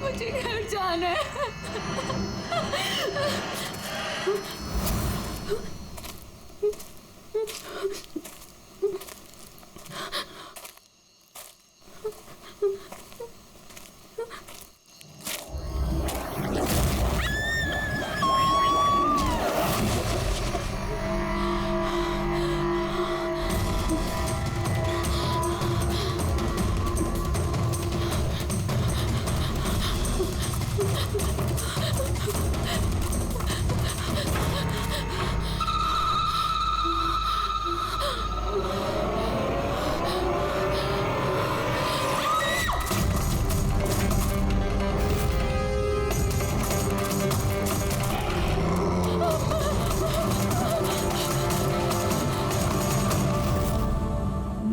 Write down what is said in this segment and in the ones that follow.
मुझे घर जाना है।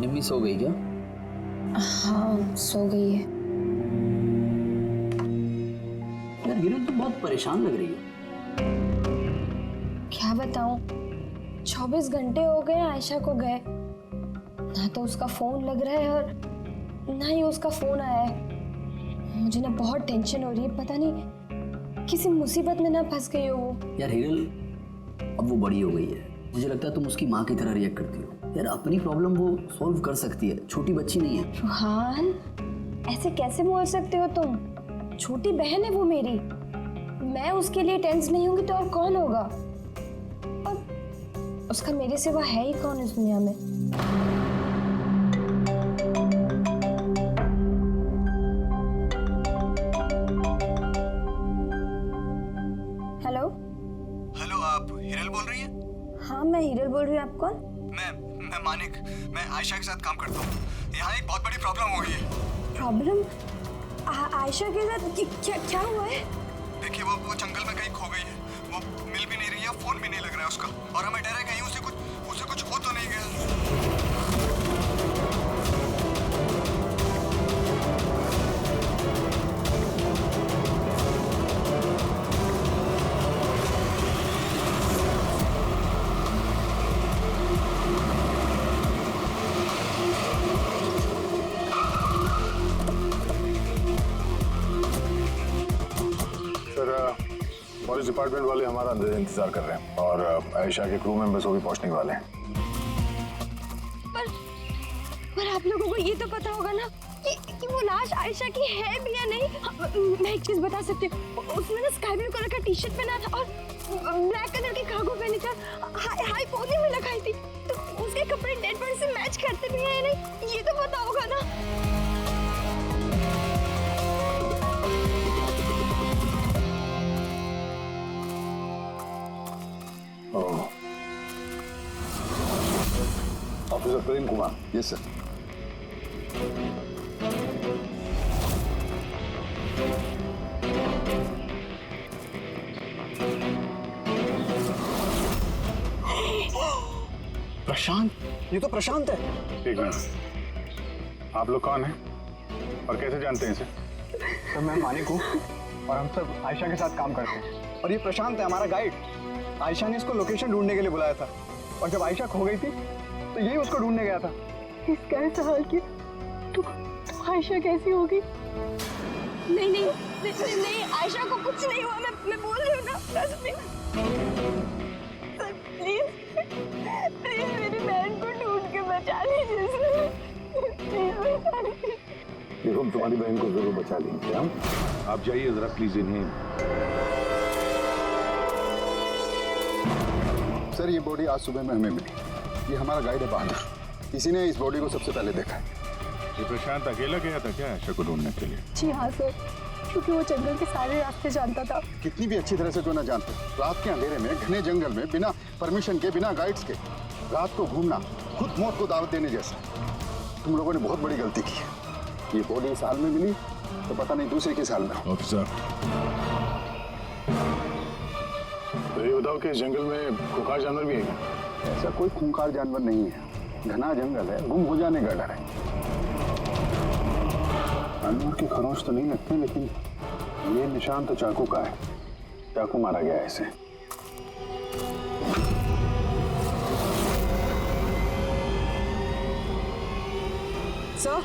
निम्मी सो गई क्या? हाँ सो गई है। यार हिरल तुम बहुत परेशान लग रही हो। क्या बताऊं, 24 घंटे हो गए आयशा को गए, ना तो उसका फोन लग रहा है और ना ही उसका फोन आया है। मुझे ना बहुत टेंशन हो रही है, पता नहीं किसी मुसीबत में ना फंस गई हो वो। यार हिरल अब वो बड़ी हो गई है, मुझे लगता है तुम उसकी माँ की तरह रिएक्ट करती हो। यार अपनी प्रॉब्लम वो सॉल्व कर सकती है, छोटी बच्ची नहीं है। रुहान ऐसे कैसे बोल सकते हो तुम? छोटी बहन है वो मेरी, मैं उसके लिए टेंस नहीं होंगी तो और कौन होगा? और उसका मेरे सिवा है ही कौन इस दुनिया में? हेलो हेलो, आप हिरल बोल रही हैं? हाँ मैं हिरल बोल रही हूँ। आप कौन? मैं मानिक, मैं आयशा के साथ काम करता हूँ। यहाँ एक बहुत बड़ी प्रॉब्लम हो गई है। प्रॉब्लम? आयशा के साथ क्या क्या हुआ है? देखिए वो जंगल में कहीं खो गई है। वो मिल भी नहीं रही है, फोन भी नहीं लग रहा है उसका, और हमें डर है कहीं उसे कुछ हो तो नहीं गया। पुलिस डिपार्टमेंट वाले हमारा अंदर इंतजार कर रहे हैं और आयशा के क्रू मेंबर्स वो भी पहुंचने वाले हैं। पर आप लोगों को ये तो पता होगा ना कि वो लाश आयशा की है भी या नहीं। मैं एक चीज बता सकती हूँ, उसने ना स्काई ब्लू कलर का टी शर्ट पहना था और ब्लैक कलर की कार्गो पहनी था, हाई पोनी में लगाई थी, तो उसके कपड़े डेड बॉडी से मैच करते भी हैं या नहीं, ये तो पता होगा ना। Officer Prem Kumar. Yes sir. Prashant, ये तो प्रशांत है। एक मिनट, आप लोग कौन हैं और कैसे जानते हैं इसे? तो मैं मानिक हूँ और हम सब आयशा के साथ काम करते हैं, और ये प्रशांत है हमारा गाइड। आयशा ने इसको लोकेशन ढूंढने के लिए बुलाया था, और जब आयशा खो गई थी तो यही उसको ढूंढने गया था। इस कैसे हाल की तो आयशा कैसी होगी? नहीं आयशा को कुछ नहीं हुआ, मैं बोल रही हूँ ना, ट्रस्ट मी। सर प्लीज मेरी बहन को ढूंढ के बचा लीजिए सर, प्लीज बचा लीजिए। देखो हम तुम्हारी बहन को जरूर बचा लेंगे। हम आप जाइए जरा प्लीज इन्हें। सर ये बॉडी आज सुबह में हमें मिली। ये हमारा गाइड है बहादुर, इसी ने इस बॉडी को सबसे पहले देखा है। ये प्रशांत अकेला गया था क्या आयशा को ढूंढने के लिए? जी हाँ सर, क्योंकि वो जंगल के सारे रास्ते जानता था। कितनी भी अच्छी तरह से क्यों ना जानते, रात के अंधेरे में घने जंगल में बिना परमिशन के, बिना गाइड्स के रात को घूमना खुद मौत को दावत देने जैसा। तुम लोगों ने बहुत बड़ी गलती की है। ये बॉडी इस हाल में मिली तो पता नहीं दूसरे किस हाल में। ऑफिसर तो ये बताओ कि इस जंगल में खूंखार जानवर भी है क्या? ऐसा कोई खूंखार जानवर नहीं है, घना जंगल है, गुम हो जाने का डर है। जानवर के खरोंच तो नहीं लगते, लेकिन ये निशान तो चाकू का है। चाकू मारा गया है इसे। सर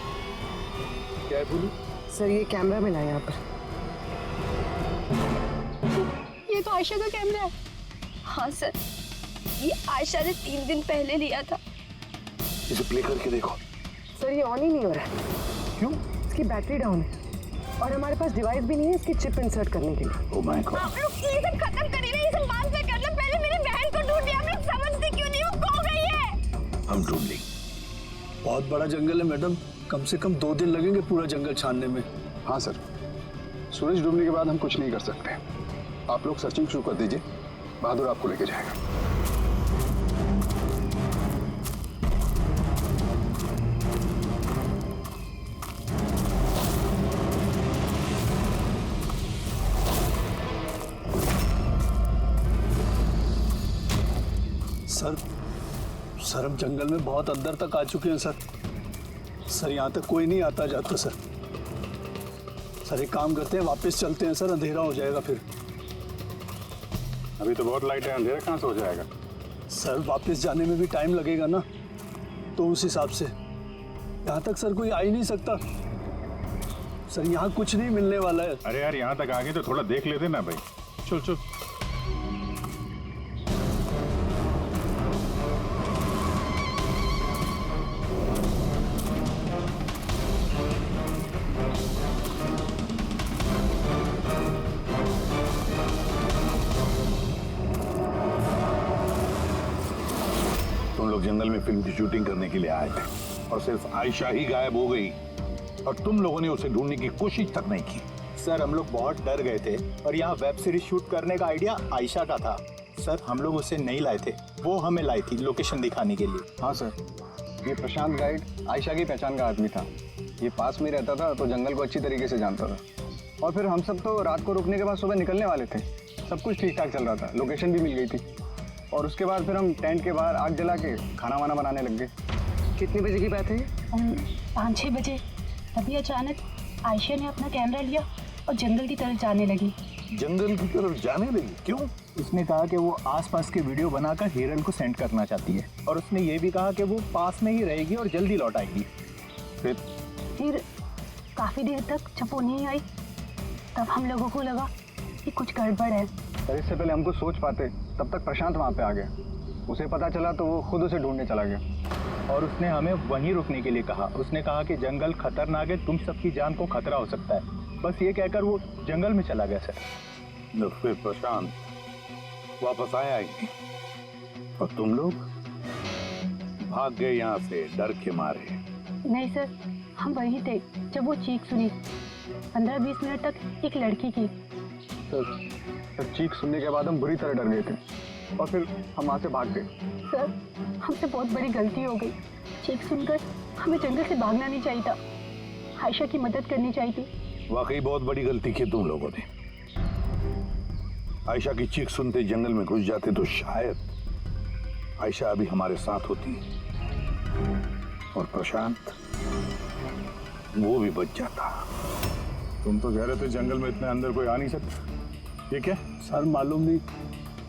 क्या है बोलू? सर ये कैमरा मिला है यहाँ पर। ये तो आयशा का कैमरा है। हाँ सर, ये आयशा ने 3 दिन पहले लिया था। इसे प्ले करके देखो। सर ये ऑन ही नहीं हो रहा है। क्यों? इसकी बैटरी डाउन है और हमारे पास डिवाइस भी नहीं है इसकी चिप इंसर्ट करने के लिए। Oh my God. आप लोग ये सब खत्म करिए ना, ये सब बाद में कर लो। पहले मेरी बहन को ढूंढिए। आप लोग समझते क्यों नहीं, वो खो गई है। हम ढूंढ लेंगे। बहुत बड़ा जंगल है मैडम, कम से कम 2 दिन लगेंगे पूरा जंगल छानने में। हाँ सर, सूरज डूबने के बाद हम कुछ नहीं कर सकते। आप लोग सर्चिंग शुरू कर दीजिए, बहादुर आपको लेके जाएगा। सर हम जंगल में बहुत अंदर तक आ चुके हैं सर यहाँ तक कोई नहीं आता जाता सर एक काम करते हैं, वापस चलते हैं सर, अंधेरा हो जाएगा फिर। अभी तो बहुत लाइट है, अंधेरा कहाँ से हो जाएगा? सर वापस जाने में भी टाइम लगेगा ना, तो उस हिसाब से यहाँ तक सर कोई आ ही नहीं सकता। सर यहाँ कुछ नहीं मिलने वाला है। अरे यार यहाँ तक आ गए तो थोड़ा देख लेते ना भाई। चल चल। तुम लोग जंगल में फिल्म की शूटिंग करने के लिए आए थे और सिर्फ आयशा ही गायब हो गई और तुम लोगों ने उसे ढूंढने की कोशिश तक नहीं की। सर हम लोग बहुत डर गए थे और यहाँ वेब सीरीज शूट करने का आइडिया आयशा का था। सर हम लोग उसे नहीं लाए थे, वो हमें लाई थी लोकेशन दिखाने के लिए। हाँ सर, ये प्रशांत गाइड आयशा की पहचान का आदमी था। ये पास में रहता था तो जंगल को अच्छी तरीके से जानता था। और फिर हम सब तो रात को रुकने के बाद सुबह निकलने वाले थे। सब कुछ ठीक ठाक चल रहा था, लोकेशन भी मिल गई थी। और उसके बाद फिर हम टेंट के बाहर आग जला के खाना वाना बनाने लग गए। कितने बजे की बात है? 5-6 बजे। तभी अचानक आयशा ने अपना कैमरा लिया और जंगल की तरफ जाने लगी। जंगल की तरफ जाने लगी? क्यों? उसने कहा कि वो आसपास के वीडियो बनाकर हिरन को सेंड करना चाहती है और उसने ये भी कहा कि वो पास में ही रहेगी और जल्दी लौट आएगी। फिर काफ़ी देर तक जब वो नहीं आई तब हम लोगों को लगा कि कुछ गड़बड़ है। पर इससे पहले हमको सोच पाते तब तक प्रशांत वहाँ पे आ गया। उसे पता चला तो वो खुद उसे ढूंढने चला गया और उसने हमें वहीं रुकने के लिए कहा। उसने कहा कि जंगल खतरनाक है, तुम सबकी जान को खतरा हो सकता है। बस ये कहकर वो जंगल में चला गया सर। फिर प्रशांत वापस आया ही नहीं और तुम लोग भाग गए यहाँ से डर के मारे। नहीं सर, हम वहीं थे जब वो चीख सुनी। 15-20 मिनट तक एक लड़की की। सर चीख सुनने के बाद हम बुरी तरह डर गए थे और फिर हम वहाँ से भाग गए। सर हमसे बहुत बड़ी गलती हो गई। चीख सुनकर हमें जंगल से भागना नहीं चाहिए था, आयशा की मदद करनी चाहिए थी। वाकई बहुत बड़ी गलती की तुम लोगों ने। आयशा की चीख सुनते जंगल में घुस जाते तो शायद आयशा अभी हमारे साथ होती और प्रशांत वो भी बच जाता। तुम तो कह रहे थे जंगल में इतने अंदर कोई आ नहीं सकता, ये क्या? सर मालूम नहीं,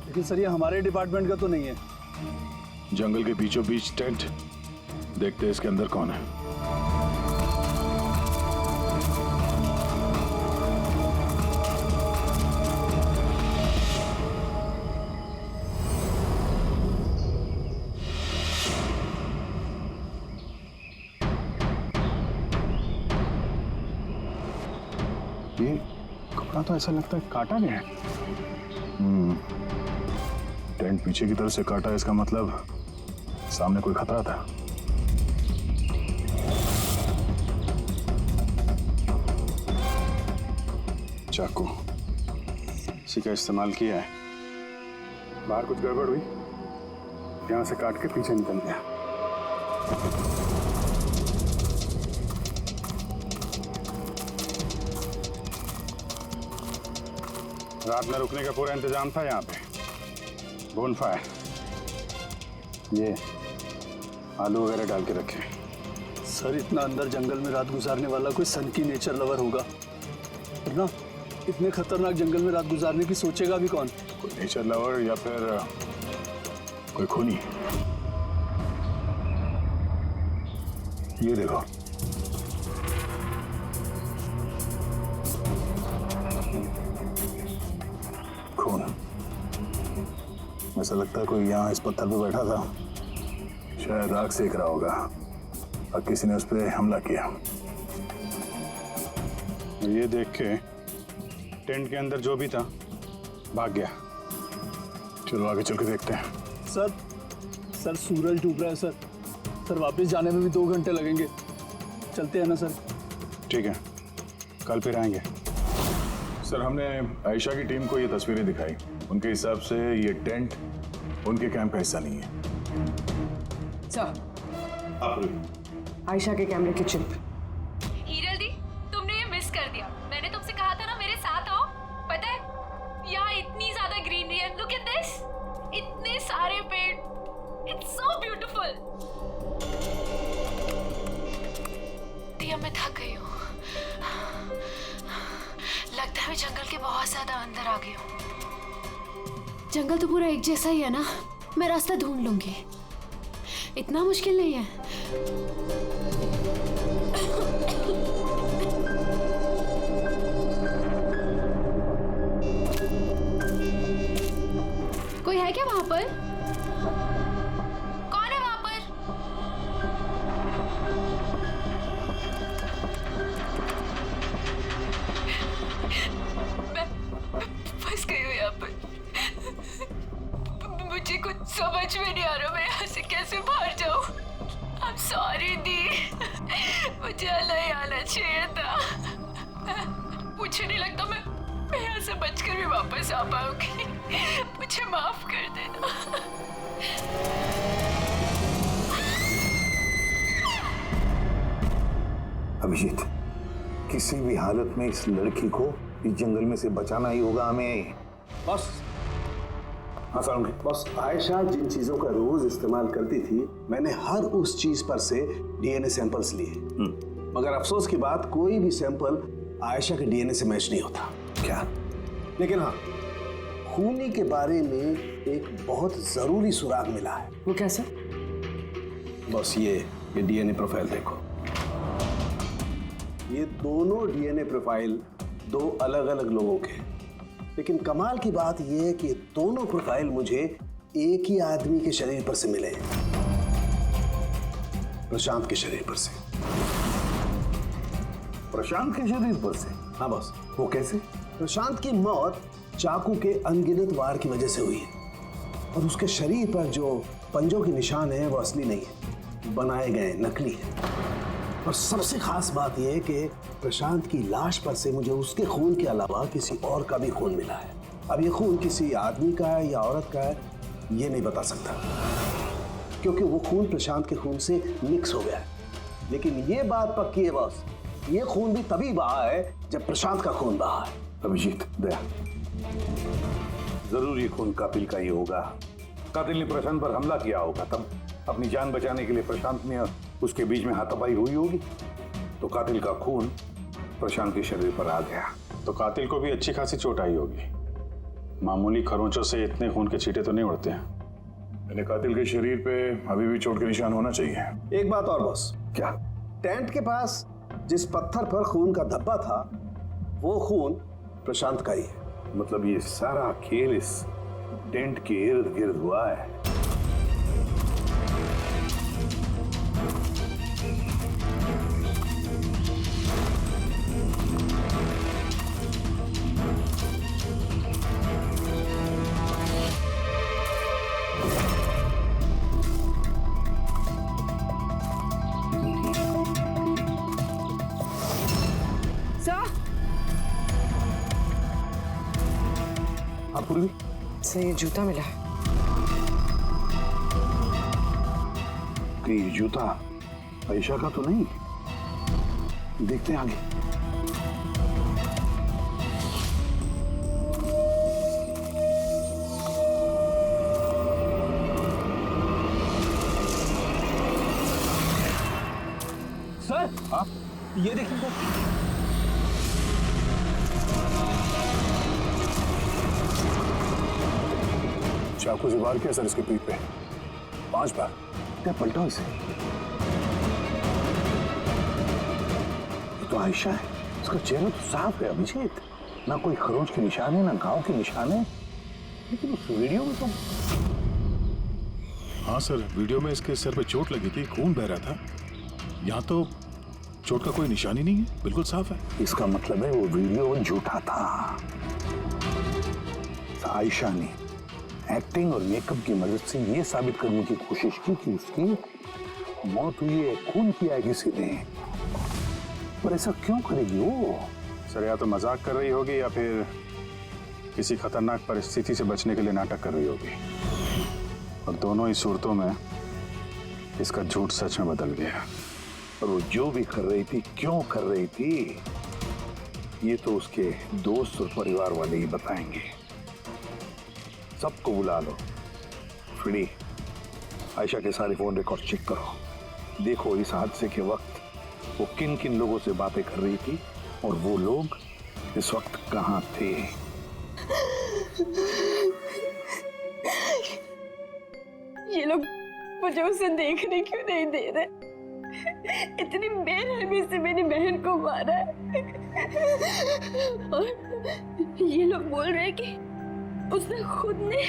लेकिन सर ये हमारे डिपार्टमेंट का तो नहीं है। जंगल के बीचों बीच टेंट, देखते हैं इसके अंदर कौन है। ये कपड़ा तो ऐसा लगता है काटा गया है। टेंट पीछे की तरफ से काटा, इसका मतलब सामने कोई खतरा था। चाकू इसी का इस्तेमाल किया है। बाहर कुछ गड़बड़ हुई, यहाँ से काट के पीछे निकल गया। रात में रुकने का पूरा इंतजाम था यहाँ पे। बोनफायर, ये आलू वगैरह डाल के रखे। सर इतना अंदर जंगल में रात गुजारने वाला कोई सन की नेचर लवर होगा, वरना इतने खतरनाक जंगल में रात गुजारने की सोचेगा भी कौन? कोई नेचर लवर या फिर कोई खूनी। ये देखो, खून। ऐसा लगता है कोई यहाँ इस पत्थर पे बैठा था, शायद आग सेक रहा होगा और किसी ने उस पर हमला किया। ये देख के टेंट के अंदर जो भी था भाग गया। चलो आगे चल के देखते हैं। सर सूरज डूब रहा है सर। सर वापस जाने में भी 2 घंटे लगेंगे। चलते हैं ना सर? ठीक है, कल फिर आएंगे। सर हमने आयशा की टीम को ये तस्वीरें दिखाई, उनके हिसाब से ये टेंट उनके कैंप का हिस्सा नहीं है। सर, आयशा के कैमरे की चिप। हीरल दी, तुमने ये मिस कर दिया। मैंने तुमसे कहा था ना मेरे साथ आओ। पता है यहाँ इतनी ज्यादा ग्रीनरी है। लुक एट दिस, इतने सारे पेड़। It's so beautiful. दिया मैं थक गई हूँ। लगता है मैं जंगल के बहुत ज्यादा अंदर आ गई हूँ। जंगल तो पूरा एक जैसा ही है ना। मैं रास्ता ढूंढ लूंगी, इतना मुश्किल नहीं है। कोई है क्या वहां पर? कौन है वहां पर? मैं फंस गई हूँ यहाँ पर। मुझे कुछ समझ में नहीं आ रहा, मैं यहाँ से कैसे बाहर जाऊँ। I'm sorry दी, मुझे नहीं आना चाहिए था। मुझे नहीं लगता मैं यहाँ से बचकर भी वापस आ पाऊंगी। मुझे माफ कर देना। अभिजीत, किसी भी हालत में इस लड़की को इस जंगल में से बचाना ही होगा हमें। बस हाँ सर। बस आयशा जिन चीजों का रोज इस्तेमाल करती थी, मैंने हर उस चीज पर से डीएनए सैंपल्स लिए, मगर अफसोस की बात कोई भी सैंपल आयशा के डीएनए से मैच नहीं होता। क्या? लेकिन हाँ, खूनी के बारे में एक बहुत जरूरी सुराग मिला है। वो कैसे? बस ये डीएनए प्रोफाइल देखो। ये दोनों डीएनए प्रोफाइल 2 अलग अलग लोगों के, लेकिन कमाल की बात यह है कि दोनों प्रोफाइल मुझे एक ही आदमी के शरीर पर से मिले हैं, प्रशांत के शरीर पर से। प्रशांत के शरीर पर से? हाँ बस। वो कैसे? प्रशांत की मौत चाकू के अनगिनत वार की वजह से हुई है और उसके शरीर पर जो पंजों के निशान हैं वो असली नहीं है, बनाए गए नकली है। और सबसे खास बात यह है कि प्रशांत की लाश पर से मुझे उसके खून के अलावा किसी और का भी खून मिला है। अब ये खून किसी आदमी का है या औरत का है ये नहीं बता सकता, क्योंकि वो खून प्रशांत के खून से मिक्स हो गया है। लेकिन ये बात पक्की है बॉस, ये खून भी तभी बहा है जब प्रशांत का खून बहा है। अभिजीत, दया, जरूर ये खून कातिल का ही होगा। कातिल ने प्रशांत पर हमला किया होगा, तब अपनी जान बचाने के लिए प्रशांत में उसके बीच में हाथापाई हुई होगी, तो कातिल का खून प्रशांत के शरीर पर आ गया। तो कातिल को भी अच्छी खासी चोट आई होगी। मामूली खरोंचों से इतने खून के छींटे तो नहीं उड़ते हैं। मैंने कातिल के शरीर पे अभी भी चोट के निशान होना चाहिए। एक बात और बॉस। क्या? टेंट के पास जिस पत्थर पर खून का धब्बा था वो खून प्रशांत का ही है। मतलब ये सारा खेल इस टेंट के इर्द गिर्द हुआ है। पूर्वी से ये जूता मिला है। कि ये जूता आयशा का तो नहीं? देखते हैं आगे। सर, हाँ? ये देखिए सर। चाकू से वार किया सर इसके पीठ पे 5 बार। क्या पलटा इसे? ये तो आयशा है, इसका चेहरा तो साफ है अभिजीत। ना कोई खरोच के निशान है, ना गांव के निशान है, लेकिन उस वीडियो में तो। हाँ सर, वीडियो में इसके सर पे चोट लगी थी, खून बह रहा था। यहाँ तो चोट का कोई निशान ही नहीं है, बिल्कुल साफ है। इसका मतलब है वो वीडियो झूठा था। आयशा ने एक्टिंग और मेकअप की मदद से ये साबित करने की कोशिश की कि उसकी मौत हुई है, खून किया है किसी ने। पर ऐसा क्यों करेगी वो? सर, या तो मजाक कर रही होगी या फिर किसी खतरनाक परिस्थिति से बचने के लिए नाटक कर रही होगी। और दोनों ही सूरतों में इसका झूठ सच में बदल गया। और वो जो भी कर रही थी, क्यों कर रही थी, ये तो उसके दोस्त और परिवार वाले ही बताएंगे। सबको बुला लो। फ्री, आयशा के सारे फोन रिकॉर्ड चेक करो। देखो इस हादसे के वक्त वो किन किन लोगों से बातें कर रही थी और वो लोग इस वक्त कहाँ थे। ये लोग मुझे उसे देखने क्यों नहीं दे रहे? इतनी बेरहमी से मेरी बहन को मारा है। और ये लोग बोल रहे हैं कि उसने खुद ने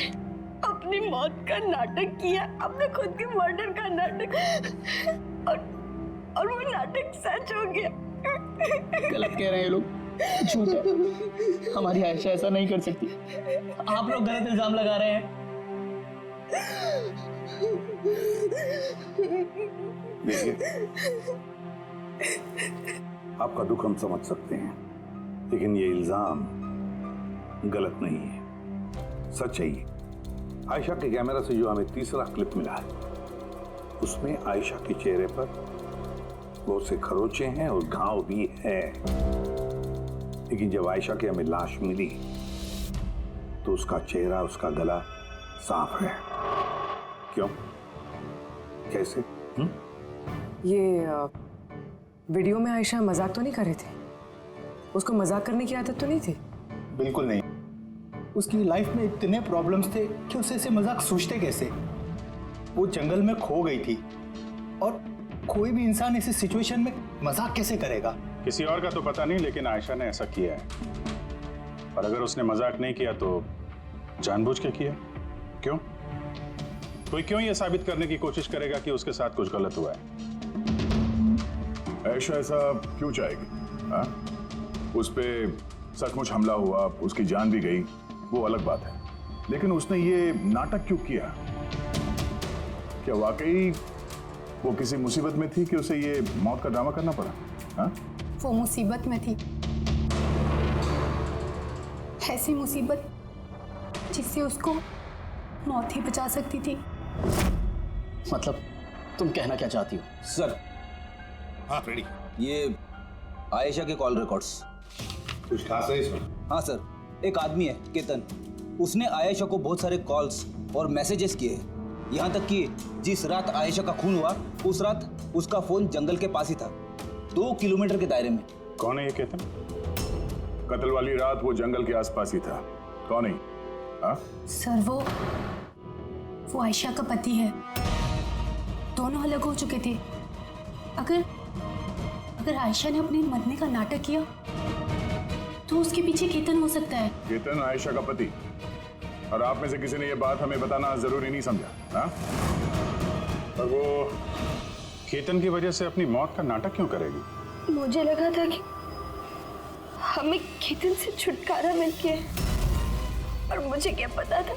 अपनी मौत का नाटक किया, अपने खुद के मर्डर का नाटक, और वो नाटक सच हो गया। गलत कह रहे हैं ये लोग, झूठ है। हमारी आयशा ऐसा नहीं कर सकती। आप लोग गलत इल्जाम लगा रहे हैं। देखिए, आपका दुख हम समझ सकते हैं, लेकिन ये इल्जाम गलत नहीं है, सच है। आयशा के कैमरा से जो हमें तीसरा क्लिप मिला है, उसमें आयशा के चेहरे पर बहुत से खरोचे हैं और घाव भी है। लेकिन जब आयशा की हमें लाश मिली तो उसका चेहरा, उसका गला साफ है। क्यों? कैसे? ये वीडियो में आयशा मजाक तो नहीं कर रहे थे? उसको मजाक करने की आदत तो नहीं थी? बिल्कुल नहीं। उसकी लाइफ में इतने प्रॉब्लम्स थे कि उसे ऐसे मजाक सोचते कैसे? वो जंगल में खो गई थी, और कोई भी इंसान ऐसी सिचुएशन में मजाक कैसे करेगा? किसी और का तो पता नहीं, लेकिन आयशा ने ऐसा किया है। और अगर उसने मजाक नहीं किया तो जानबूझ के किया। क्यों? कोई क्यों ये साबित करने की कोशिश करेगा कि उसके साथ कुछ गलत हुआ है? आयशा ऐसा क्यों चाहेगी? हाँ? उस पे सचमुच हमला हुआ, उसकी जान भी गई, वो अलग बात है। लेकिन उसने ये नाटक क्यों किया? क्या वाकई वो किसी मुसीबत में थी कि उसे ये मौत का ड्रामा करना पड़ा? हाँ? वो मुसीबत में थी, ऐसी मुसीबत जिससे उसको मौत ही बचा सकती थी। मतलब तुम कहना क्या चाहती हो? सर, हाँ फ्रेडी, ये आयशा के कॉल रिकॉर्ड्स। कुछ खास है इसमें? हाँ सर, एक आदमी है केतन, उसने आयशा को बहुत सारे कॉल्स और मैसेजेस किए। यहाँ तक कि जिस रात आयशा का खून हुआ, उस रात उसका फोन जंगल के पास ही था, 2 किलोमीटर के दायरे में। कौन है ये केतन? कत्ल वाली रात वो जंगल के आसपास ही था। कौन है? हाँ? सर, वो आयशा का पति है। दोनों अलग हो चुके थे। अगर आयशा ने अपने मरने का नाटक किया तो उसके पीछे केतन हो सकता है। केतन आयशा का पति? और आप में से किसी ने ये बात हमें बताना जरूरी नहीं समझा? हाँ? और वो केतन की वजह से अपनी मौत का नाटक क्यों करेगी? मुझे लगा था कि हमें केतन से छुटकारा मिल गया, और मुझे क्या पता था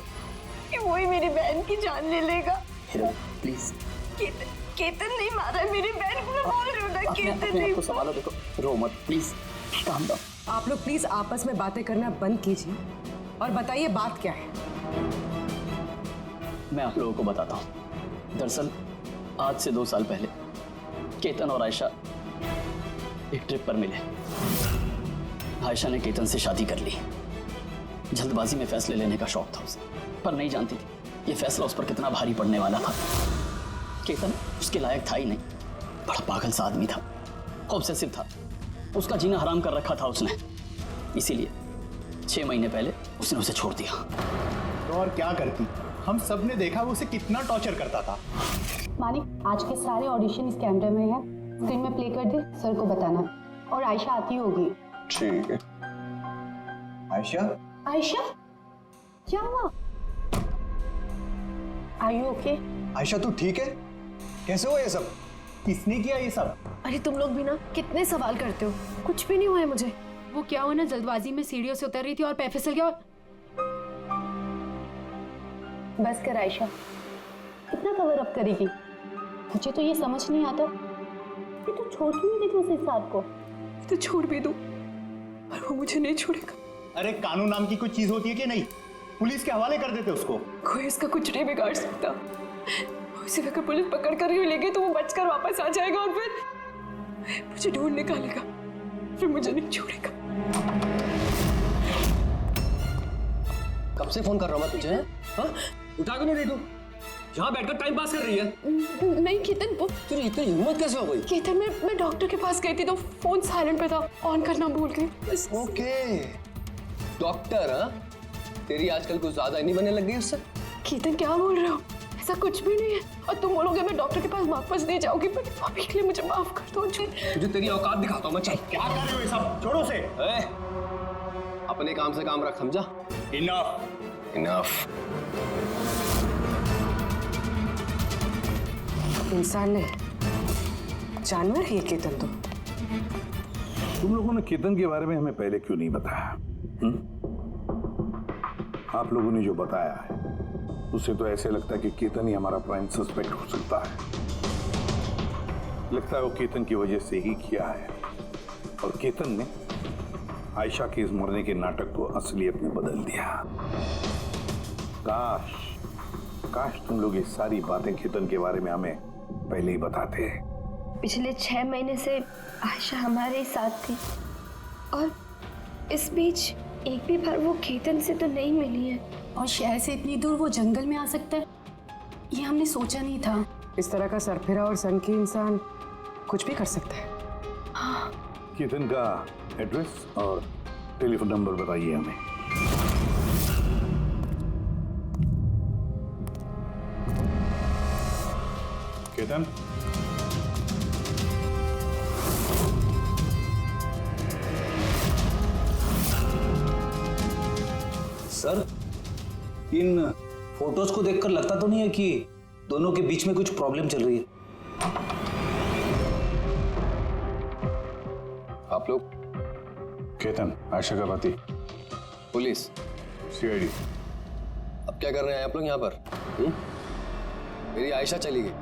कि वो ही मेरी बहन की जान ले लेगा। प्लीज। केतन नहीं मारा मेरी बहन को, मैं बोल रही हूँ ना, केतन नहीं। संभालो, देखो, रो मत प्लीज, काम डाउन। आप लोग प्लीज आपस में बातें करना बंद कीजिए और बताइए बात क्या है। मैं आप लोगों को बताता हूँ। दरअसल आज से 2 साल पहले केतन और आयशा एक ट्रिप पर मिले। आयशा ने केतन से शादी कर ली। जल्दबाजी में फैसले लेने का शौक था उसे, पर नहीं जानती थी ये फैसला उस पर कितना भारी पड़ने वाला था। केतन उसके लायक था ही नहीं, बड़ा पागल सा आदमी था, ऑब्सेसिव था, उसका जीना हराम कर रखा था उसने। इसीलिए 6 महीने पहले उसने उसे छोड़ दिया। तो और क्या करती? हम सब ने देखा वो उसे कितना टॉर्चर करता था। मानिक, आज के सारे ऑडिशन इस कैमरे में है, स्क्रीन में प्ले कर दे, सर को बताना, और आयशा आती होगी। ठीक है। आयशा, आयशा, क्या हुआ? Are you okay? आयशा तू ठीक है? कैसे हुआ ये सब? किसने किया ये सब? अरे तुम लोग भी ना कितने सवाल करते हो, कुछ भी नहीं हुआ है मुझे। वो क्या हुआ ना, जल्दबाजी में सीढ़ियों से उतर रही थी और पैर फिसल गया और बस कर आयशा, कितना कवर अप करेगी? मुझे तो ये समझ नहीं आता कि तू छोड़ क्यों नहीं देती उस साथ को? तो छोड़ भी दूं, पर वो मुझे नहीं छोड़ेगा। अरे कानून नाम की कोई चीज होती है कि नहीं? पुलिस के हवाले कर देते उसको। कोई इसका कुछ नहीं बिगाड़ सकता। उसे अगर पुलिस पकड़ कर ही लेगी तो वो बचकर वापस आ जाएगा और फिर मुझे ढूंढ निकालेगा, फिर मुझे नहीं छोड़ेगा। कब से फोन कर रहा हूँ मैं तुझे? हाँ? उठा क्यों नहीं रही तू? यहाँ बैठकर टाइम पास कर रही है। नहीं केतन, वो तुझे इतनी हिम्मत कैसे हो गई? केतन मैं डॉक्टर के पास गई थी तो फोन साइलेंट पे था, ऑन करना भूल गई। ओके, डॉक्टर हाँ? तेरी आजकल कुछ ज्यादा ही नहीं बनने लग गई उससे? केतन क्या बोल रहे हो? ऐसा कुछ भी नहीं है। और तुम बोलोगे मैं डॉक्टर के पास वापस नहीं जाऊंगी, पर अभी के लिए मुझे माफ कर दो। तुझे तेरी औकात दिखाता हूँ मैं। चल। क्या कर रहे हो ये सब? छोड़ो उसे। अपने काम से काम रख, समझा? इनफ। इनफ। इंसान ने जानवर है केतन तो। तुम लोगों ने केतन के बारे में हमें पहले क्यों नहीं बताया? आप लोगों ने जो बताया है उससे तो ऐसे लगता है कि केतन ही हमारा प्राइम सस्पेक्ट हो सकता है। लगता है वो केतन की वजह से ही किया है और केतन ने आयशा के इस मरने के नाटक को असलियत में बदल दिया। काश तुम लोग ये सारी बातें केतन के बारे में हमें पहले ही बताते। पिछले 6 महीने से आयशा हमारे साथ थी और इस बीच एक भी बार वो केतन से तो नहीं मिली है। और शहर से इतनी दूर वो जंगल में आ सकता है, ये हमने सोचा नहीं था। इस तरह का सरफिरा और सन की इंसान कुछ भी कर सकता है। हाँ। केतन का एड्रेस और टेलीफोन नंबर बताइए हमें। केतन, सर, इन फोटोज को देखकर लगता तो नहीं है कि दोनों के बीच में कुछ प्रॉब्लम चल रही है? आप लोग? केतन, आयशा का पति। पुलिस? सीआईडी। अब क्या कर रहे हैं आप लोग यहाँ पर? मेरी आयशा चली गई,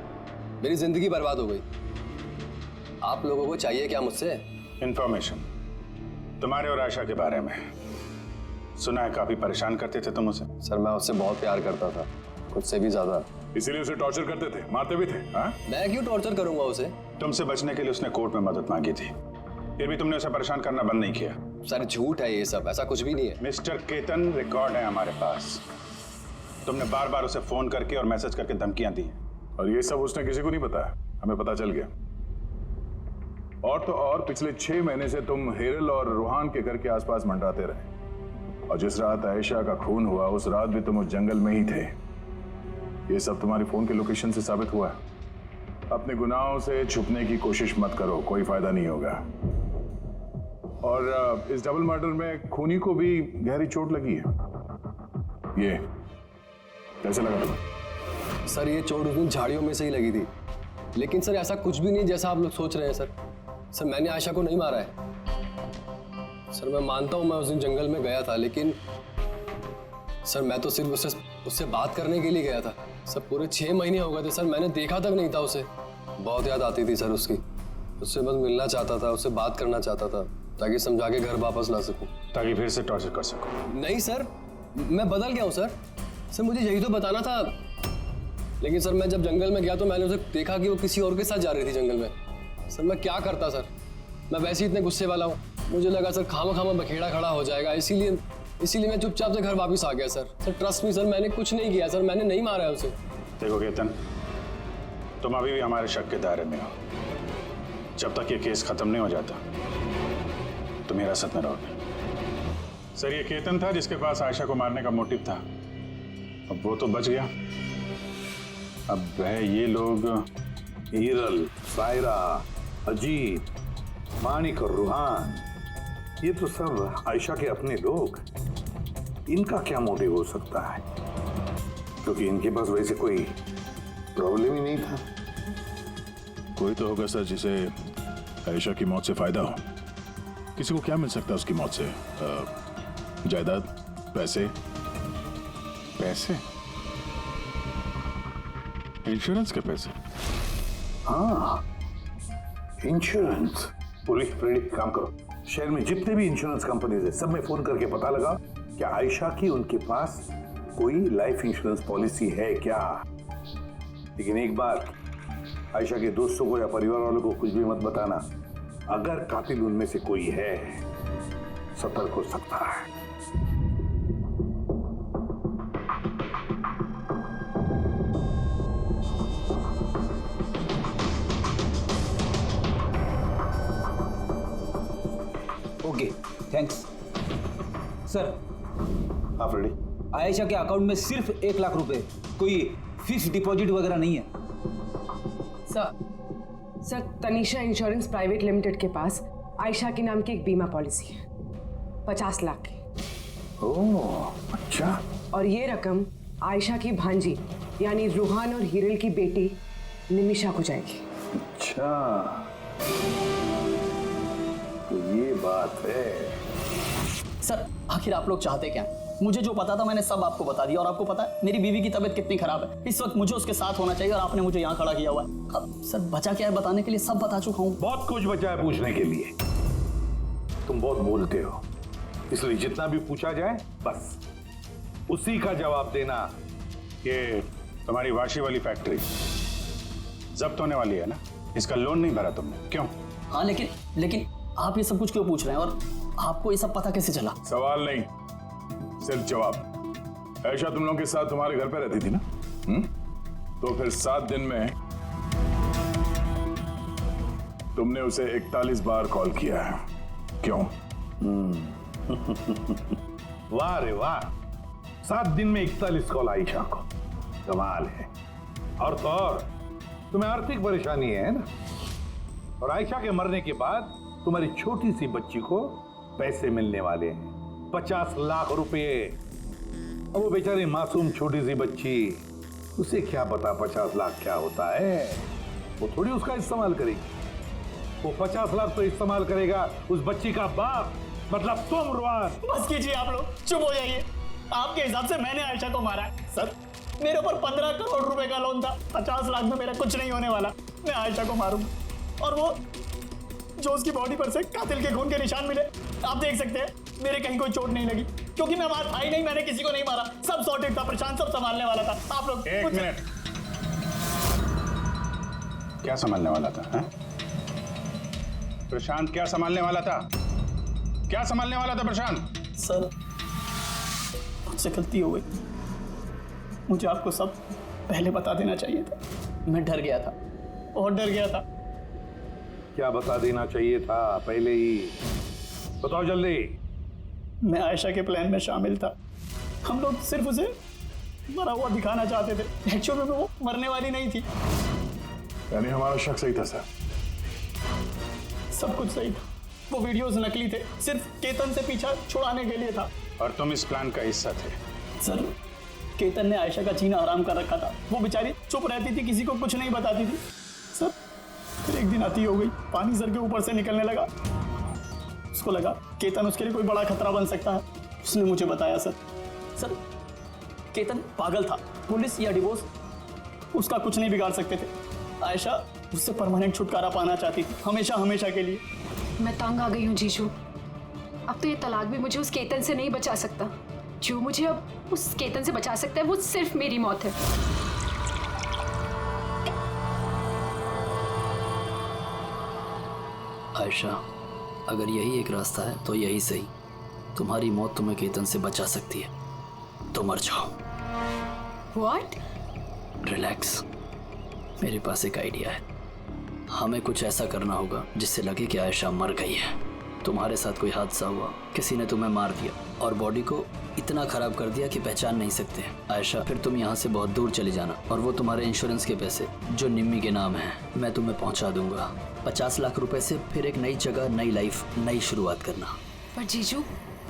मेरी जिंदगी बर्बाद हो गई। आप लोगों को चाहिए क्या मुझसे? इंफॉर्मेशन तुम्हारे और आयशा के बारे में। सुना है काफी परेशान करते थे तुम उसे। सर मैं उससे बहुत प्यार करता था, खुद से भी ज्यादा। इसीलिए उसे टॉर्चर करते थे, मारते भी थे। हाँ? मैं क्यों टॉर्चर करूंगा उसे? तुमसे बचने के लिए उसने कोर्ट में मदद मांगी थी, फिर भी तुमने उसे परेशान करना बंद नहीं किया। सर झूठ है ये सब, ऐसा कुछ भी नहीं है। मिस्टर केतन, रिकॉर्ड है हमारे पास। तुमने बार बार उसे फोन करके और मैसेज करके धमकियां दी और ये सब उसने किसी को नहीं बताया, हमें पता चल गया। और तो और पिछले 6 महीने से तुम हेरल और रूहान के घर के आसपास मंडराते रहे और जिस रात आयशा का खून हुआ उस रात भी तुम उस जंगल में ही थे। ये सब तुम्हारी फोन के लोकेशन से साबित हुआ है। अपने गुनाहों से छुपने की कोशिश मत करो, कोई फायदा नहीं होगा। और इस डबल मर्डर में खूनी को भी गहरी चोट लगी है। ये कैसे लगा तुम्हें? सर ये चोट उस दिन झाड़ियों में से ही लगी थी, लेकिन सर ऐसा कुछ भी नहीं जैसा आप लोग सोच रहे हैं। सर मैंने आयशा को नहीं मारा है। सर मैं मानता हूं मैं उस दिन जंगल में गया था, लेकिन सर मैं तो सिर्फ उससे बात करने के लिए गया था। सर पूरे 6 महीने हो गए थे सर, मैंने देखा तक नहीं था उसे। बहुत याद आती थी सर उसकी। उससे बस मिलना चाहता था, उससे बात करना चाहता था ताकि समझा के घर वापस ला सकूं, ताकि फिर से टॉर्चर कर सकूं। नहीं सर, मैं बदल गया हूं सर मुझे यही तो बताना था। लेकिन सर मैं जब जंगल में गया तो मैंने उसे देखा कि वो किसी और के साथ जा रही थी जंगल में। सर मैं क्या करता सर, मैं वैसे ही इतने गुस्से वाला हूँ। मुझे लगा सर खामा बखेड़ा खड़ा हो जाएगा, इसीलिए मैं चुपचाप से घर वापस आ गया सर ट्रस्ट मी सर, मैंने कुछ नहीं किया सर, मैंने नहीं मारा है उसे। देखो केतन, तुम अभी भी हमारे शक के दायरे में हो। जब तक ये केस खत्म नहीं हो जाता तुम हिरासत में रहोगे। सर ये केतन था जिसके पास आयशा को मारने का मोटिव था। अब वो तो बच गया, अब वह ये लोग हिरल, सायरा, अजीत, मानिक और रूहान ये तो सब आयशा के अपने लोग, इनका क्या मोटिव हो सकता है? क्योंकि इनके पास वैसे कोई प्रॉब्लम ही नहीं था। कोई तो होगा सर जिसे आयशा की मौत से फायदा हो। किसी को क्या मिल सकता है उसकी मौत से? जायदाद, पैसे? पैसे? इंश्योरेंस के पैसे? हाँ, इंश्योरेंस। पुलिस प्रेरित काम करो, शहर में जितने भी इंश्योरेंस कंपनीज है सब में फोन करके पता लगा क्या आयशा की उनके पास कोई लाइफ इंश्योरेंस पॉलिसी है क्या। लेकिन एक बात, आयशा के दोस्तों को या परिवार वालों को कुछ भी मत बताना। अगर कातिल उनमें से कोई है, सतर्क हो सकता है। Okay, thanks sir. हाँ फ्रेडी, आयशा के अकाउंट में सिर्फ 1 लाख रुपए, कोई फिक्स डिपॉजिट वगैरह नहीं है। Sir Tanisha insurance private limited के पास आयशा के नाम की एक बीमा पॉलिसी है 50 लाख की। ओह अच्छा। और ये रकम आयशा की भांजी यानी रूहान और हीरल की बेटी निमिषा को जाएगी। अच्छा, तो ये बात है। सर आखिर आप लोग चाहते क्या? मुझे जो पता था मैंने सब आपको बता दिया। और आपको पता है मेरी बीवी की तबीयत कितनी खराब है, इस वक्त मुझे उसके साथ होना चाहिए और आपने मुझे यहाँ खड़ा किया हुआ है। अब सर बचा क्या है बताने के लिए? सब बता चुका हूँ। बहुत कुछ बचा है पूछने के लिए। तुम बहुत बोलते हो, इसलिए जितना भी पूछा जाए बस उसी का जवाब देना। ये तुम्हारी वाशी वाली फैक्ट्री जब्त होने वाली है ना? इसका लोन नहीं भरा तुमने, क्यों? हाँ लेकिन आप ये सब कुछ क्यों पूछ रहे हैं और आपको ये सब पता कैसे चला? सवाल नहीं, सिर्फ जवाब। आयशा तुम लोगों के साथ तुम्हारे घर पे रहती थी ना? तो फिर 7 दिन में तुमने उसे 41 बार कॉल किया है, क्यों? वाह रे वाह, 7 दिन में 41 कॉल आयशा को, कमाल है। और तो और तुम्हें आर्थिक परेशानी है ना, और आयशा के मरने के बाद तुम्हारी छोटी सी बच्ची को पैसे मिलने वाले हैं 50 लाख रुपए। अब वो बेचारी मासूम छोटी सी बच्ची, उसे क्या पता 50 लाख क्या होता है? वो थोड़ी उसका इस्तेमाल करेगी। वो 50 लाख तो इस्तेमाल करेगा उस बच्ची का बाप, मतलब तुम रुआन। बस कीजिए आप लोग, चुप हो जाइए। आपके हिसाब से मैंने आयशा को मारा है? सर मेरे ऊपर 15 करोड़ रुपए का लोन था, 50 लाख में मेरा कुछ नहीं होने वाला। मैं आयशा को मारूंगा और वो जो उसकी बॉडी पर से कातिल के खून के निशान मिले, आप देख सकते हैं मेरे कहीं कोई चोट नहीं लगी, क्योंकि मैं मार था ही नहीं, मैंने किसी को नहीं मारा। सब सॉर्टेड था, प्रशांत सब संभालने वाला था। आप लोग एक मिनट, क्या संभालने वाला था? है? प्रशांत क्या संभालने वाला था? क्या संभालने वाला था प्रशांत? सर मुझसे गलती हो गई, मुझे आपको सब पहले बता देना चाहिए था। मैं डर गया था, बहुत डर गया था। क्या बता देना चाहिए था पहले ही? बताओ जल्दी। मैं आयशा के प्लान में शामिल था। हम लोग सिर्फ उसे मरा हुआ दिखाना चाहते थे, एक्चुअली में वो मरने वाली नहीं थी। यानी हमारा शक सही था सर? सब कुछ सही था, वो वीडियोस नकली थे, सिर्फ केतन से पीछा छुड़ाने के लिए था। और तुम इस प्लान का हिस्सा थे? सर केतन ने आयशा का जीना हराम कर रखा था। वो बेचारी चुप रहती थी, किसी को कुछ नहीं बताती थी। सर फिर एक दिन आती हो गई, पानी सर के ऊपर से निकलने लगा। उसको लगा केतन उसके लिए कोई बड़ा खतरा बन सकता है, उसने मुझे बताया। सर केतन पागल था, पुलिस या डिवोर्स उसका कुछ नहीं बिगाड़ सकते थे। आयशा उससे परमानेंट छुटकारा पाना चाहती थी, हमेशा हमेशा के लिए। मैं तंग आ गई हूँ जीजू। अब तो ये तलाक भी मुझे उस केतन से नहीं बचा सकता। जो मुझे अब उस केतन से बचा सकता है वो सिर्फ मेरी मौत है। आयशा अगर यही एक रास्ता है तो यही सही। तुम्हारी मौत तुम्हें केतन से बचा सकती है, तो मर जाओ। What? रिलैक्स, मेरे पास एक आइडिया है। हमें कुछ ऐसा करना होगा जिससे लगे कि आयशा मर गई है। तुम्हारे साथ कोई हादसा हुआ, किसी ने तुम्हें मार दिया और बॉडी को इतना खराब कर दिया कि पहचान नहीं सकते। आयशा फिर तुम यहाँ से बहुत दूर चले जाना और वो तुम्हारे इंश्योरेंस के पैसे जो निम्मी के नाम है मैं तुम्हें पहुँचा दूंगा। 50 लाख रुपए से फिर एक नई जगह, नई लाइफ, नई शुरुआत करना। पर जीजू,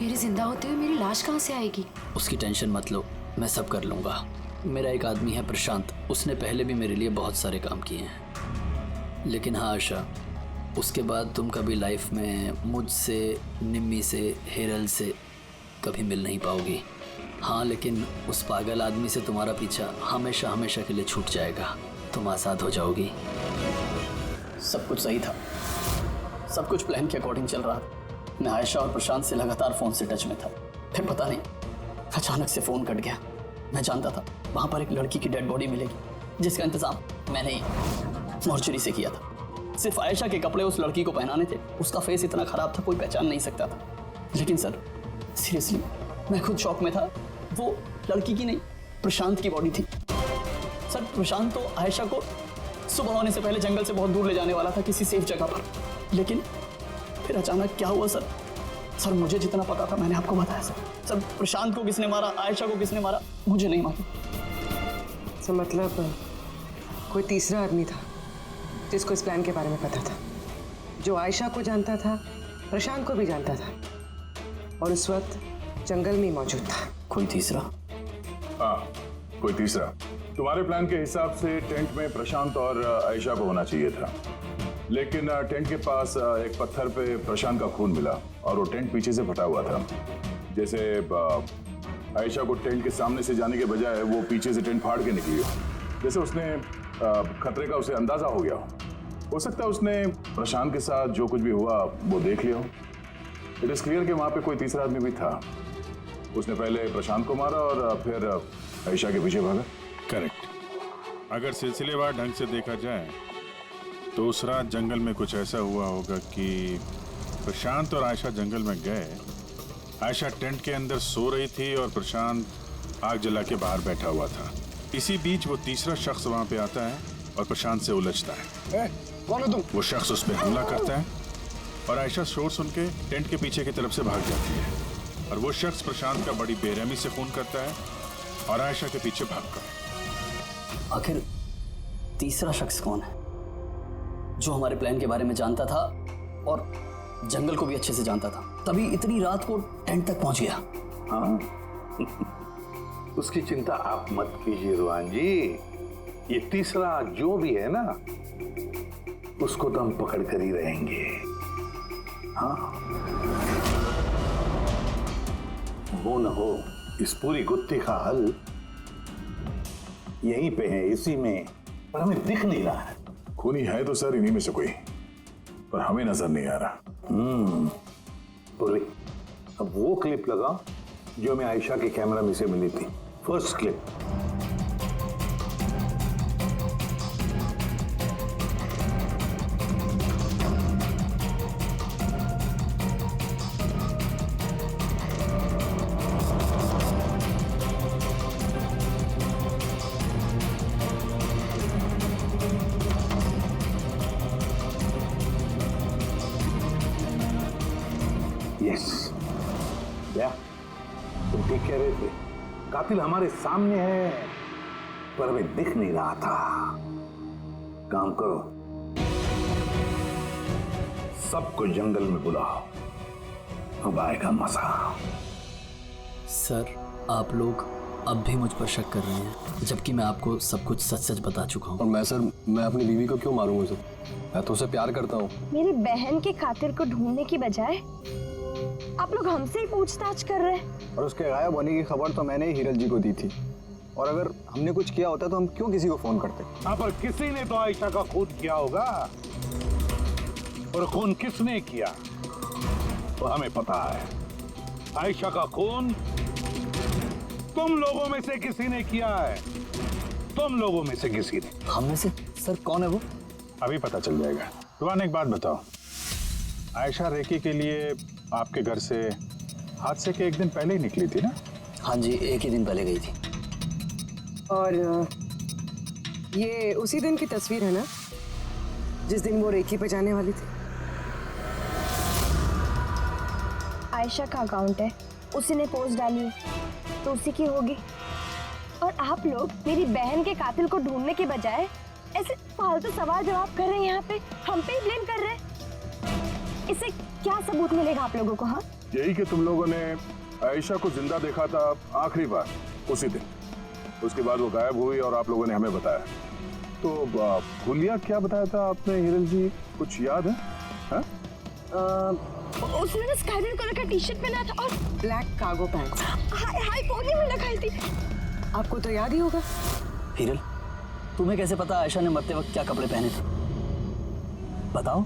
मेरे जिंदा होते हुए मेरी लाश कहाँ से आएगी? उसकी टेंशन मत लो, मैं सब कर लूँगा। मेरा एक आदमी है प्रशांत, उसने पहले भी मेरे लिए बहुत सारे काम किए हैं। लेकिन हाँ आशा, उसके बाद तुम कभी लाइफ में मुझसे, निम्मी से, हेरल से कभी मिल नहीं पाओगी। हाँ, लेकिन उस पागल आदमी से तुम्हारा पीछा हमेशा हमेशा के लिए छूट जाएगा। तुम आज़ाद हो जाओगी। सब कुछ सही था, सब कुछ प्लान के अकॉर्डिंग चल रहा था। मैं आयशा और प्रशांत से लगातार फ़ोन से टच में था। फिर पता नहीं अचानक से फ़ोन कट गया। मैं जानता था वहाँ पर एक लड़की की डेड बॉडी मिलेगी, जिसका इंतज़ाम मैंने ही मॉर्चरी से किया था। सिर्फ आयशा के कपड़े उस लड़की को पहनाने थे। उसका फेस इतना ख़राब था, कोई पहचान नहीं सकता था। लेकिन सर सीरियसली मैं खुद शॉक में था। वो लड़की की नहीं, प्रशांत की बॉडी थी। सर प्रशांत तो आयशा को सुबह होने से पहले जंगल से बहुत दूर ले जाने वाला था, किसी सेफ जगह पर। लेकिन फिर अचानक क्या हुआ सर? सर मुझे जितना पता था मैंने आपको बताया सर। सर प्रशांत को किसने मारा, आयशा को किसने मारा, मुझे नहीं मालूम। सर मतलब कोई तीसरा आदमी था जिसको इस प्लान के बारे में पता था, जो आयशा को जानता था, प्रशांत को भी जानता था, और उस वक्त जंगल में ही मौजूद था। कोई तीसरा? हाँ, कोई तीसरा। तुम्हारे प्लान के हिसाब से टेंट में प्रशांत और आयशा को होना चाहिए था, लेकिन टेंट के पास एक पत्थर पे प्रशांत का खून मिला और वो टेंट पीछे से फटा हुआ था। जैसे आयशा को टेंट के सामने से जाने के बजाय वो पीछे से टेंट फाड़ के निकली हो, जैसे उसने खतरे का उसे अंदाजा हो गया हो सकता है उसने प्रशांत के साथ जो कुछ भी हुआ वो देख लिया हो। इट इज क्लियर कि वहाँ पे कोई तीसरा आदमी भी था। उसने पहले प्रशांत को मारा और फिर आयशा के पीछे भागा। करेक्ट। अगर सिलसिलेवार ढंग से देखा जाए तो उस रात जंगल में कुछ ऐसा हुआ होगा कि प्रशांत और आयशा जंगल में गए। आयशा टेंट के अंदर सो रही थी और प्रशांत आग जला के बाहर बैठा हुआ था। इसी बीच वो तीसरा शख्स वहां पे आता है और प्रशांत से उलझता है। कौन है तुम? वो शख्स उस पर हमला करता है और आयशा शोर सुन के टेंट के पीछे की तरफ से भाग जाती है और वो शख्स प्रशांत का बड़ी बेरहमी से खून करता है और आयशा के पीछे भागता। आखिर तीसरा शख्स कौन है जो हमारे प्लान के बारे में जानता था और जंगल को भी अच्छे से जानता था, तभी इतनी रात को टेंट तक पहुंच गया? हाँ उसकी चिंता आप मत कीजिए रुहान जी। ये तीसरा जो भी है ना, उसको तो हम पकड़ कर ही रहेंगे। हाँ हो न हो, इस पूरी गुत्थी का हल यहीं पे है, इसी में, पर हमें दिख नहीं रहा है। खूनी है तो सर इन्हीं में से कोई, पर हमें नजर नहीं आ रहा। पूर्वी, अब वो क्लिप लगा जो हमें आयशा के कैमरा में से मिली थी, फर्स्ट क्लिप। तुम ठीक कह रहे थे, कातिल हमारे सामने है पर हमें दिख नहीं रहा था। काम करो, सबको जंगल में बुलाओ, अब आएगा मजा। सर आप लोग अब भी मुझ पर शक कर रहे हैं, जबकि मैं आपको सब कुछ सच सच बता चुका हूँ। और मैं सर, मैं अपनी बीवी को क्यों मारूंगा सर? मैं तो उसे प्यार करता हूँ। मेरी बहन के कातिल को ढूंढने की बजाय आप लोग हमसे ही पूछताछ कर रहे हैं। और उसके गायब होने की खबर तो मैंने ही हीरल जी को दी थी, और अगर हमने कुछ किया होता तो हम क्यों किसी को फोन करते? हाँ, पर किसी ने तो आयशा का खून किया होगा, और खून किसने किया वो हमें पता है। आयशा का खून तुम लोगों में से किसी ने किया है, तुम लोगों में से किसी ने। हम में से? सर कौन है वो? अभी पता चल जाएगा। रुहान एक बात बताओ, आयशा रेकी के लिए आपके घर से हादसे के एक दिन पहले ही निकली थी ना? हाँ जी, एक ही दिन पहले गई थी। और ये उसी दिन की तस्वीर है ना जिस दिन वो रेकी पे जाने वाली थी? आयशा का अकाउंट है, उसी ने पोस्ट डाली है तो उसी की होगी। और आप लोग मेरी बहन के कातिल को ढूंढने के बजाय ऐसे फालतू सवाल जवाब कर रहे हैं, यहाँ पे हम पे ही ब्लेम कर रहे हैं। इस इससे क्या सबूत मिलेगा आप लोगों को? हाँ, यही कि तुम लोगों ने आयशा को जिंदा देखा था आखिरी बार उसी दिन। उसके बाद वो गायब हुई और आप लोगों ने हमें बताया। तो हुलिया क्या बताया था आपने हिरल जी, कुछ याद है? हा? उसने ना स्काई ब्लू कलर का टी शर्ट पहना था और black cargo pants. High pony में लगाई थी। आपको तो याद ही होगा। हिरल, तुम्हें कैसे पता आयशा ने मरते वक्त क्या कपड़े पहने थे? बताओ,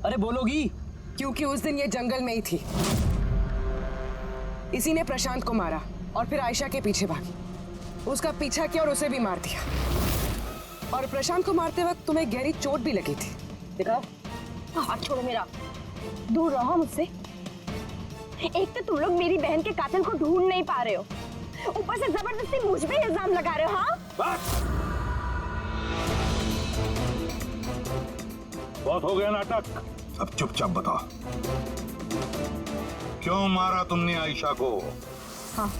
अरे बोलोगी? क्योंकि उस दिन ये जंगल में ही थी। इसी ने प्रशांत को मारा और फिर आयशा के पीछे भागी। उसका पीछा किया और उसे भी मार दिया। और प्रशांत को मारते वक्त तुम्हें गहरी चोट भी लगी थी। देखा? हाथ छोड़ो मेरा, दूर रहो मुझसे। एक तो तुम लोग मेरी बहन के कातिल को ढूंढ नहीं पा रहे हो, ऊपर से जबरदस्ती मुझ पे इल्जाम लगा रहे हो। हाँ, बहुत हो गया नाटक। अब चुपचाप बताओ, क्यों मारा तुमने आयशा को? हाँ,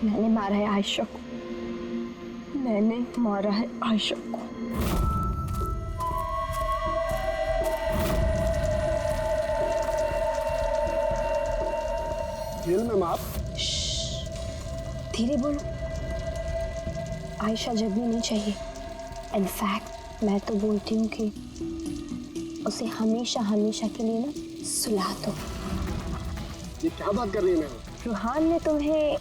मैंने मारा है आयशा को। मैंने मारा है आयशा को। मैम आप धीरे बोलो, आयशा जगनी नहीं चाहिए। इनफैक्ट मैं तो बोलती हूँ कि उसे हमेशा हमेशा के लिए ना सुला दो। ये क्या बात कर रही है मैम? रूहान ने तुम्हें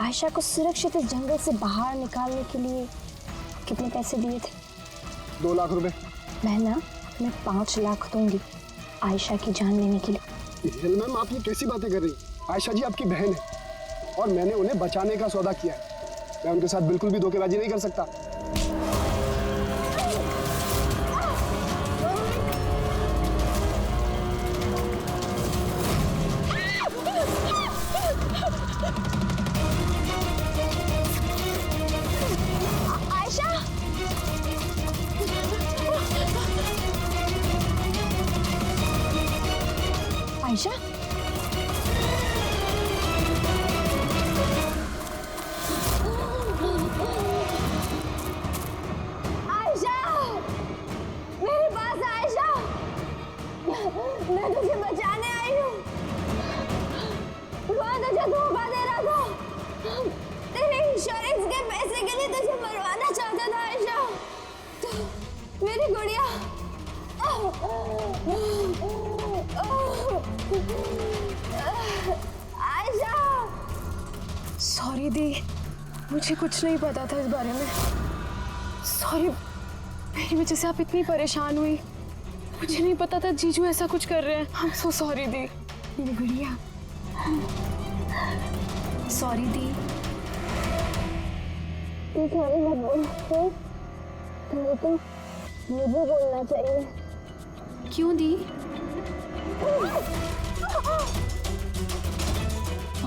आयशा को सुरक्षित इस जंगल से बाहर निकालने के लिए कितने पैसे दिए थे? 2 लाख रुपए। मैं ना तुम्हें 5 लाख दूंगी आयशा की जान लेने के लिए। मैम आप ये कैसी बातें कर रही? आयशा जी आपकी बहन है और मैंने उन्हें बचाने का सौदा किया है। मैं उनके साथ बिल्कुल भी धोखेबाजी नहीं कर सकता। आयशा, मेरे पास आयशा, मैं तुझे बचाने आई हूँ। रुहान तुझे धोखा दे रहा था, तेरे इंश्योरेंस के पैसे के लिए तुझे मरवाना चाहता था आयशा। तो मेरी गुड़िया, आयशा। सॉरी दी, मुझे कुछ नहीं पता था इस बारे में। सॉरी, मेरी वजह से आप इतनी परेशान हुई। मुझे नहीं पता था जीजू ऐसा कुछ कर रहे हैं। I'm so sorry दी। मेरी गुड़िया, सॉरी दी। सॉरी मत बोल, तो मुझे बोलना चाहिए। क्यों दी?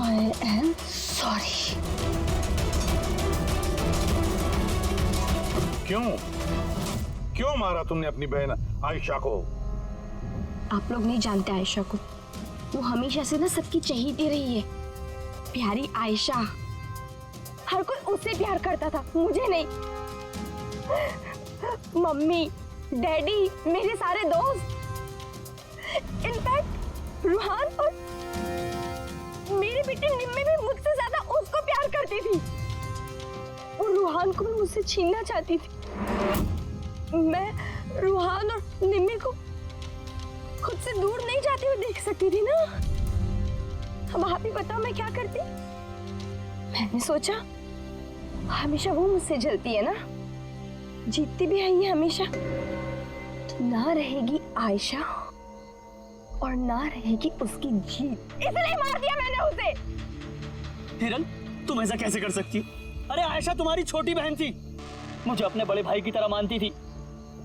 I am sorry। क्यों मारा तुमने अपनी बहन आयशा को? आप लोग नहीं जानते आयशा को। वो हमेशा से ना सबकी चहेती रही है। प्यारी आयशा, हर कोई उससे प्यार करता था, मुझे नहीं। मम्मी, डैडी, मेरे सारे दोस्त, इनफैक्ट रूहान और मेरी बेटी निम्मी भी मुझसे ज्यादा उसको प्यार करती थी। और रूहान को भी मुझसे छीनना चाहती थी। मैं रूहान और निम्मी को खुद से दूर नहीं जाते हुए देख सकती थी ना। अब आप ही बताओ मैं क्या करती? मैंने सोचा हमेशा वो मुझसे जलती है ना, जीतती भी है ये हमेशा, तो ना रहेगी आयशा और ना रहेगी उसकी जीत। इसलिए मार दिया मैंने उसे। हिरल, तुम ऐसा कैसे कर सकती हो? अरे आयशा तुम्हारी छोटी बहन थी, मुझे अपने बड़े भाई की तरह मानती थी।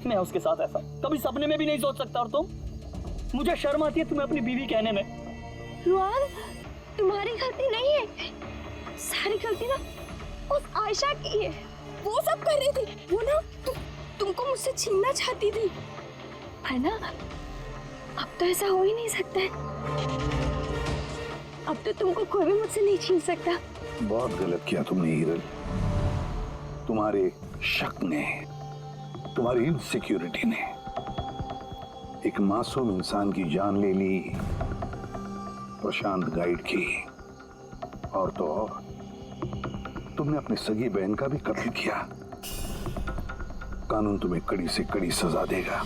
मैं उसके साथ ऐसा कभी सपने में भी नहीं सोच सकता। और तुम, मुझे शर्म आती है तुम्हें अपनी बीवी कहने में। रुआन, तुम्हारी गलती नहीं है, सारी गलती ना उस आयशा की है। वो सब कर रही थी, वो ना तुमको मुझसे छीनना चाहती थी, है ना? अब तो ऐसा हो ही नहीं सकता है। अब तो तुमको कोई भी मुझसे नहीं छीन सकता। बहुत गलत किया तुमने हिरल। तुम्हारे शक ने, तुम्हारी इनसिक्योरिटी ने एक मासूम इंसान की जान ले ली, प्रशांत गाइड की। और तो और तुमने अपनी सगी बहन का भी कत्ल किया। कानून तुम्हें कड़ी से कड़ी सजा देगा।